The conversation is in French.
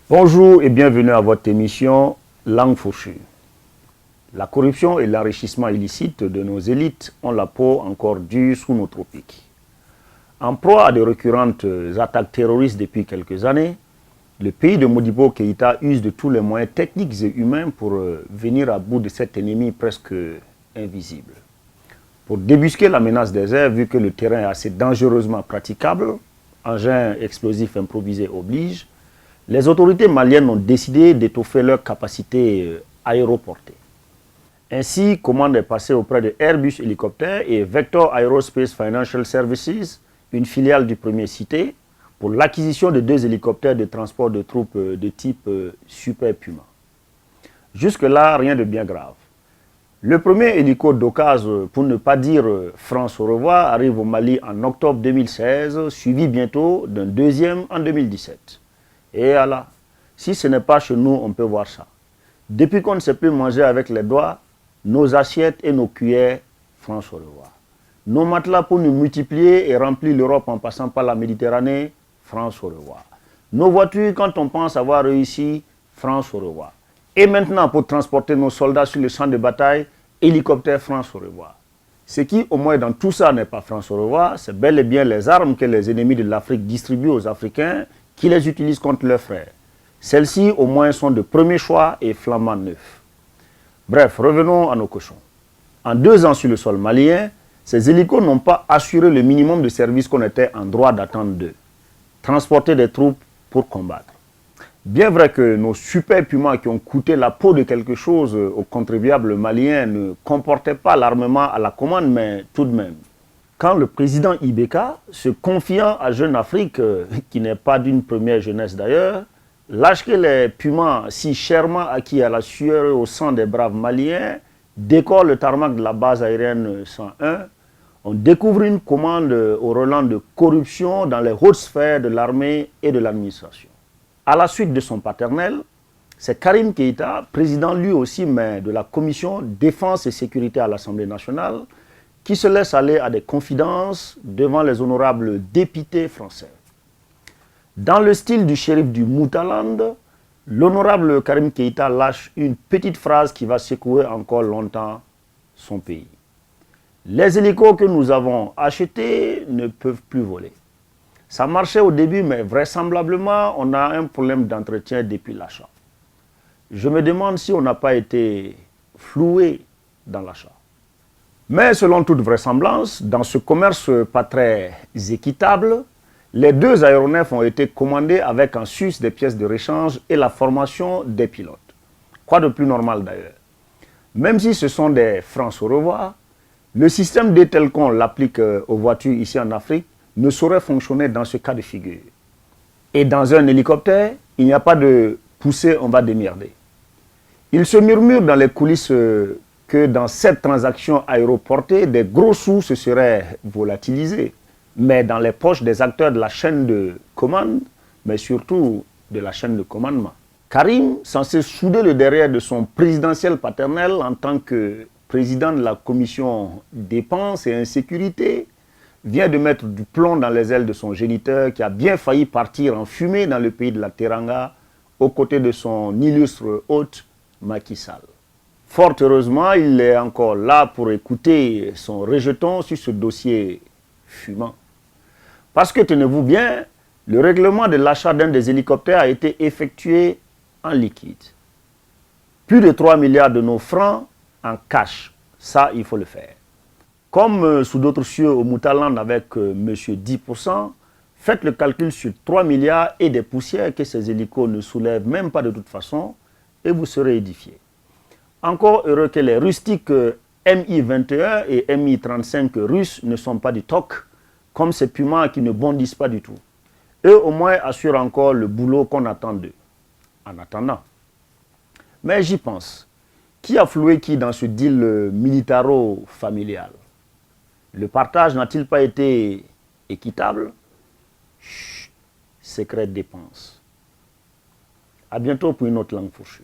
Bonjour et bienvenue à votre émission Langue fourchue. La corruption et l'enrichissement illicite de nos élites ont la peau encore dure sous nos tropiques. En proie à de récurrentes attaques terroristes depuis quelques années, le pays de Modibo Keïta use de tous les moyens techniques et humains pour venir à bout de cet ennemi presque invisible. Pour débusquer la menace des airs, vu que le terrain est assez dangereusement praticable, engins explosifs improvisés oblige, les autorités maliennes ont décidé d'étoffer leurs capacités aéroportées. Ainsi, commande est passée auprès de Airbus Hélicoptères et Vector Aerospace Financial Services, une filiale du premier cité, pour l'acquisition de 2 hélicoptères de transport de troupes de type Super Puma. Jusque-là, rien de bien grave. Le premier hélico d'occasion, pour ne pas dire France au revoir, arrive au Mali en octobre 2016, suivi bientôt d'un deuxième en 2017. Et voilà, si ce n'est pas chez nous, on peut voir ça. Depuis qu'on ne sait plus manger avec les doigts, nos assiettes et nos cuillères, France au revoir. Nos matelas pour nous multiplier et remplir l'Europe en passant par la Méditerranée, France au revoir. Nos voitures, quand on pense avoir réussi, France au revoir. Et maintenant, pour transporter nos soldats sur le champ de bataille, hélicoptère France au revoir. Ce qui, au moins dans tout ça, n'est pas France au revoir, c'est bel et bien les armes que les ennemis de l'Afrique distribuent aux Africains qui les utilisent contre leurs frères. Celles-ci, au moins, sont de premier choix et flambant neufs. Bref, revenons à nos cochons. En 2 ans sur le sol malien, ces hélicos n'ont pas assuré le minimum de services qu'on était en droit d'attendre d'eux. Transporter des troupes pour combattre. Bien vrai que nos super Pumas qui ont coûté la peau de quelque chose aux contribuables maliens ne comportaient pas l'armement à la commande, mais tout de même. Quand le président Ibeka, se confiant à Jeune Afrique, qui n'est pas d'une première jeunesse d'ailleurs, lâche que les Pumas si chèrement acquis à la sueur et au sang des braves maliens, décore le tarmac de la base aérienne 101, on découvre une commande au relent de corruption dans les hautes sphères de l'armée et de l'administration. À la suite de son paternel, c'est Karim Keïta, président lui aussi, mais de la commission Défense et Sécurité à l'Assemblée nationale, qui se laisse aller à des confidences devant les honorables députés français. Dans le style du shérif du Moutaland, l'honorable Karim Keïta lâche une petite phrase qui va secouer encore longtemps son pays. Les hélicos que nous avons achetés ne peuvent plus voler. Ça marchait au début, mais vraisemblablement, on a un problème d'entretien depuis l'achat. Je me demande si on n'a pas été floué dans l'achat. Mais selon toute vraisemblance, dans ce commerce pas très équitable, les 2 aéronefs ont été commandés avec en sus des pièces de rechange et la formation des pilotes. Quoi de plus normal d'ailleurs. Même si ce sont des France au revoir, le système D tel qu'on l'applique aux voitures ici en Afrique ne saurait fonctionner dans ce cas de figure. Et dans un hélicoptère, il n'y a pas de poussée, on va démerder. Il se murmure dans les coulisses que dans cette transaction aéroportée, des gros sous se seraient volatilisés, mais dans les poches des acteurs de la chaîne de commande, mais surtout de la chaîne de commandement. Karim, censé souder le derrière de son présidentiel paternel en tant que président de la commission dépenses et insécurité, vient de mettre du plomb dans les ailes de son géniteur qui a bien failli partir en fumée dans le pays de la Teranga aux côtés de son illustre hôte Macky Sall. Fort heureusement, il est encore là pour écouter son rejeton sur ce dossier fumant. Parce que, tenez-vous bien, le règlement de l'achat d'un des hélicoptères a été effectué en liquide. Plus de 3 milliards de nos francs en cash. Ça, il faut le faire. Comme sous d'autres cieux au Moutaland avec monsieur 10%, faites le calcul sur 3 milliards et des poussières que ces hélicos ne soulèvent même pas de toute façon et vous serez édifiés. Encore heureux que les rustiques Mi-21 et Mi-35 russes ne sont pas du toc, comme ces Pumas qui ne bondissent pas du tout. Eux au moins assurent encore le boulot qu'on attend d'eux. En attendant. Mais j'y pense. Qui a floué qui dans ce deal militaro-familial? Le partage n'a-t-il pas été équitable? Chut, secret dépense. À bientôt pour une autre langue fourchue.